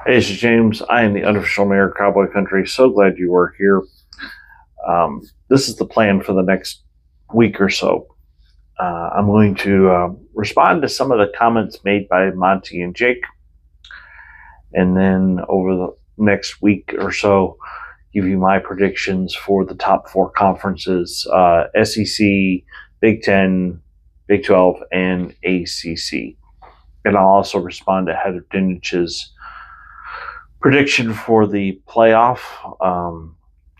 Hey, this is James. I am the unofficial mayor of Cowboy Country. So glad you are here. This is the plan for the next week or so. I'm going to respond to some of the comments made by Monty and Jake, and then over the next week or so, give you my predictions for the top four conferences: SEC, Big Ten, Big 12, and ACC. And I'll also respond to Heather Dinich's prediction for the playoff.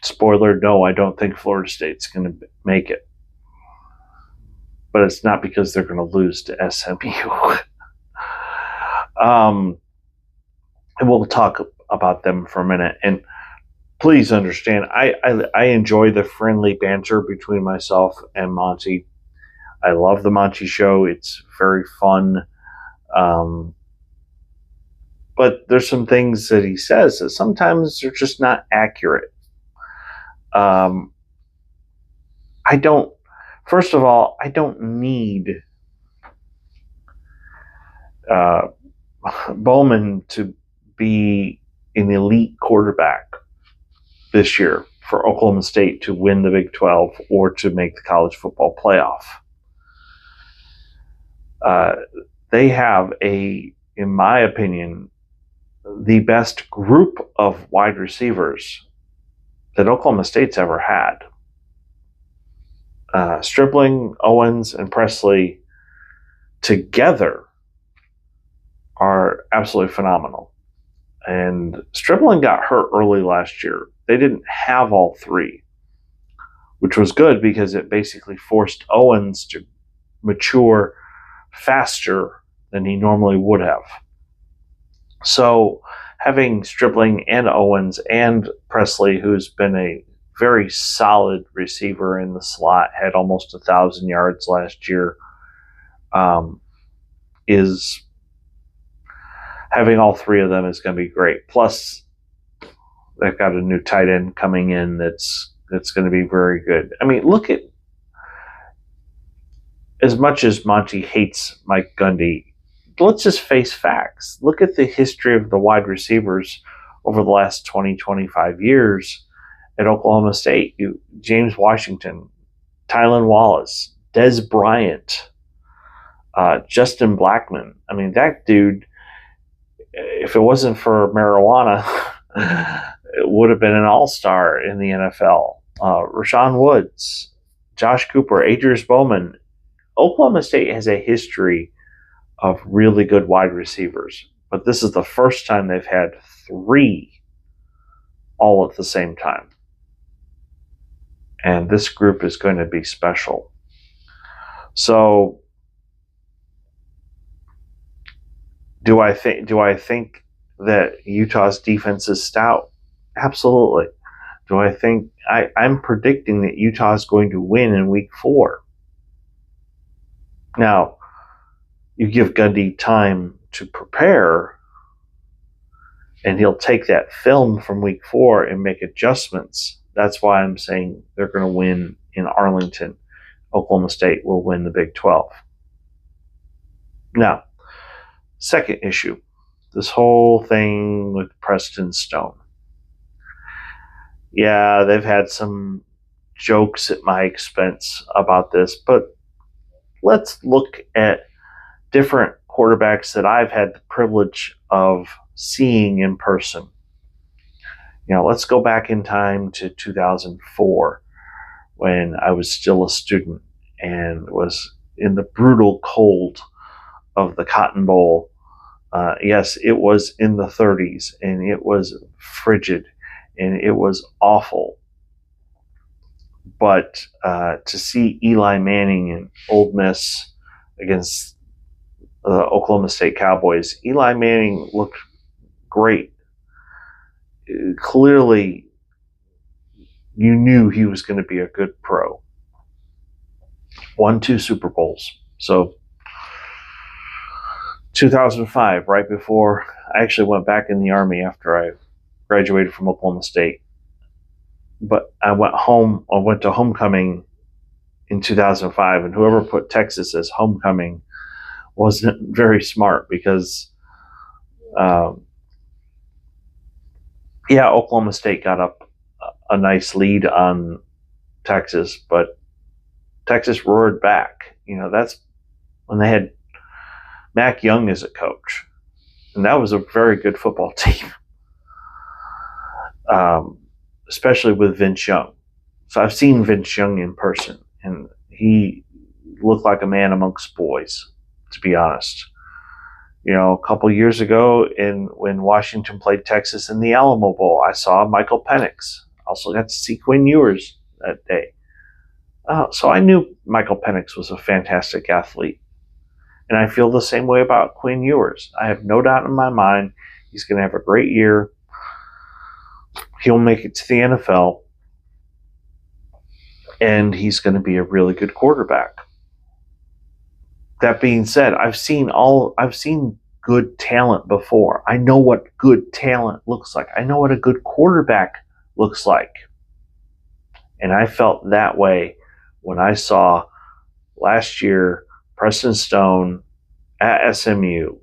Spoiler, no, I don't think Florida State's going to make it. But it's not because they're going to lose to SMU. And we'll talk about them for a minute. And please understand, I enjoy the friendly banter between myself and Monty. I love the Monty show. It's very fun. But there's some things that he says that sometimes they're just not accurate. First of all, I don't need Bowman to be an elite quarterback this year for Oklahoma State to win the Big 12 or to make the college football playoff. They have in my opinion, the best group of wide receivers that Oklahoma State's ever had. Stripling, Owens, and Presley together are absolutely phenomenal. And Stripling got hurt early last year. They didn't have all three, which was good because it basically forced Owens to mature faster than he normally would have. So having Stripling and Owens and Presley, who's been a very solid receiver in the slot, had almost 1,000 yards last year, is having all three of them is going to be great. Plus, they've got a new tight end coming in that's going to be very good. I mean, look at, as much as Monty hates Mike Gundy, let's just face facts. Look at the history of the wide receivers over the last 20, 25 years at Oklahoma State. James Washington, Tylan Wallace, Des Bryant, Justin Blackmon. I mean, that dude, if it wasn't for marijuana, it would have been an all-star in the NFL. Rashawn Woods, Josh Cooper, Adrius Bowman. Oklahoma State has a history of really good wide receivers, but this is the first time they've had three all at the same time. And this group is going to be special. So, do I think that Utah's defense is stout? Absolutely. Do I think I'm predicting that Utah is going to win in week 4? Now, you give Gundy time to prepare, and he'll take that film from week 4 and make adjustments. That's why I'm saying they're going to win in Arlington. Oklahoma State will win the Big 12. Now, second issue, this whole thing with Preston Stone. Yeah, they've had some jokes at my expense about this, but let's look at different quarterbacks that I've had the privilege of seeing in person. Let's go back in time to 2004 when I was still a student and was in the brutal cold of the Cotton Bowl. Yes, it was in the 30s, and it was frigid, and it was awful. But to see Eli Manning and Ole Miss against the Oklahoma State Cowboys, Eli Manning looked great. Clearly, you knew he was going to be a good pro. Won 2 Super Bowls. So, 2005, right before I actually went back in the Army after I graduated from Oklahoma State. But I went to homecoming in 2005, and whoever put Texas as homecoming wasn't very smart because Yeah, Oklahoma State got up a nice lead on Texas, but Texas roared back. That's when they had Mac Young as a coach, and that was a very good football team, um, especially with Vince Young. So I've seen Vince Young in person, and he looked like a man amongst boys, to be honest. A couple years ago, when Washington played Texas in the Alamo Bowl, I saw Michael Penix. Also got to see Quinn Ewers that day. So I knew Michael Penix was a fantastic athlete. And I feel the same way about Quinn Ewers. I have no doubt in my mind he's going to have a great year. He'll make it to the NFL. And he's going to be a really good quarterback. That being said, I've seen good talent before. I know what good talent looks like. I know what a good quarterback looks like. And I felt that way when I saw last year Preston Stone at SMU.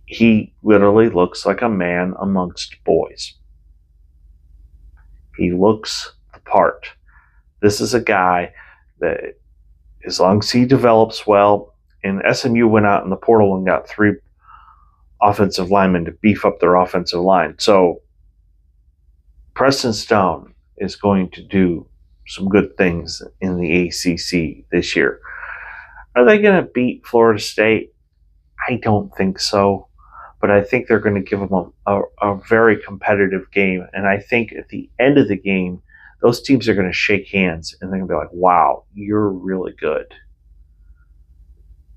He literally looks like a man amongst boys. He looks the part. This is a guy that, as long as he develops well, and SMU went out in the portal and got 3 offensive linemen to beef up their offensive line. So Preston Stone is going to do some good things in the ACC this year. Are they going to beat Florida State? I don't think so. But I think they're going to give them a very competitive game. And I think at the end of the game, those teams are going to shake hands and they're going to be like, wow, you're really good.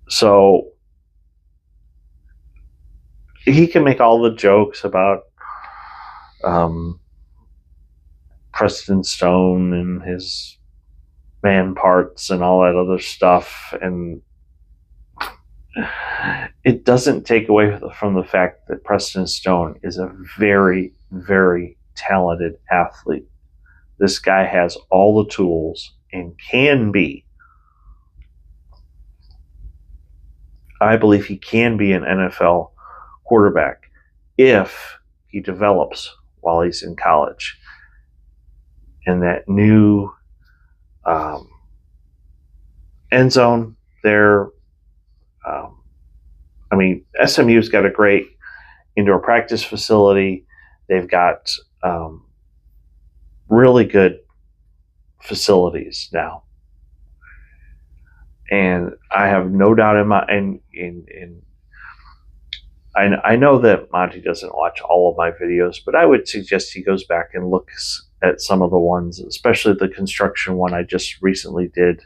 So he can make all the jokes about Preston Stone and his man parts and all that other stuff, and it doesn't take away from the fact that Preston Stone is a very, very talented athlete. This guy has all the tools and I believe he can be an NFL quarterback if he develops while he's in college. And that new end zone there, SMU's got a great indoor practice facility. They've got really good facilities now. And I have no doubt in my I know that Monty doesn't watch all of my videos, but I would suggest he goes back and looks at some of the ones, especially the construction one I just recently did.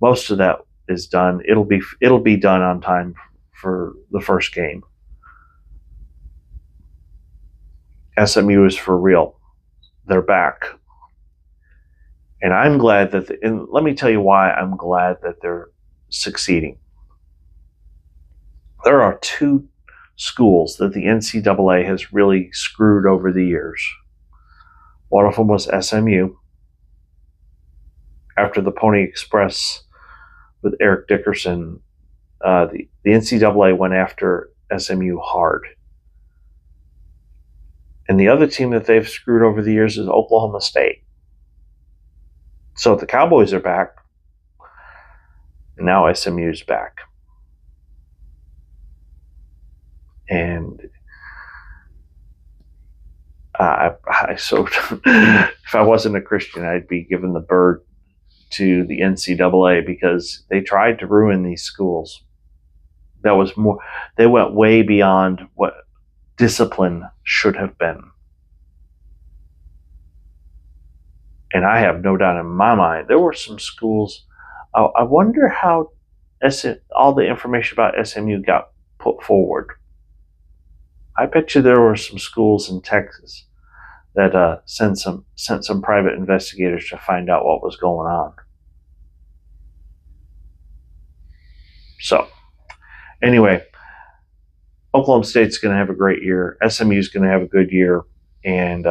Most of that is done. It'll be done on time for the first game. SMU is for real. They're back. And I'm glad and let me tell you why I'm glad that they're succeeding. There are 2 schools that the NCAA has really screwed over the years. One of them was SMU, after the Pony Express with Eric Dickerson. The NCAA went after SMU hard. And the other team that they've screwed over the years is Oklahoma State. So the Cowboys are back, and now SMU's back. And if I wasn't a Christian, I'd be giving the bird to the NCAA because they tried to ruin these schools. They went way beyond what discipline should have been. And I have no doubt in my mind, there were some schools. I wonder how all the information about SMU got put forward. I bet you there were some schools in Texas that sent some private investigators to find out what was going on. So, anyway, Oklahoma State's going to have a great year. SMU's going to have a good year. And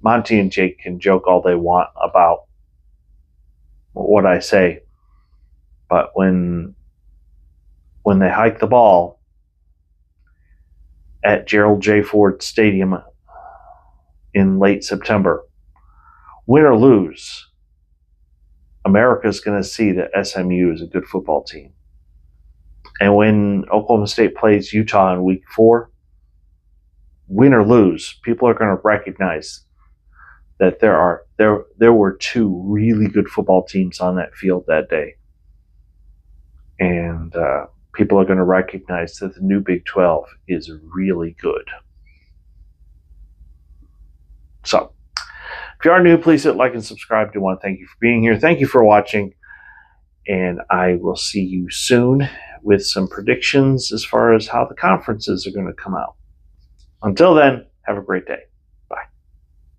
Monty and Jake can joke all they want about what I say. But when they hike the ball at Gerald J. Ford Stadium in late September. Win or lose, America's going to see that SMU is a good football team. And when Oklahoma State plays Utah in week 4, win or lose, people are going to recognize that there were 2 really good football teams on that field that day. And people are going to recognize that the new Big 12 is really good. So, if you are new, please hit like and subscribe. I do want to thank you for being here. Thank you for watching. And I will see you soon with some predictions as far as how the conferences are going to come out. Until then, have a great day.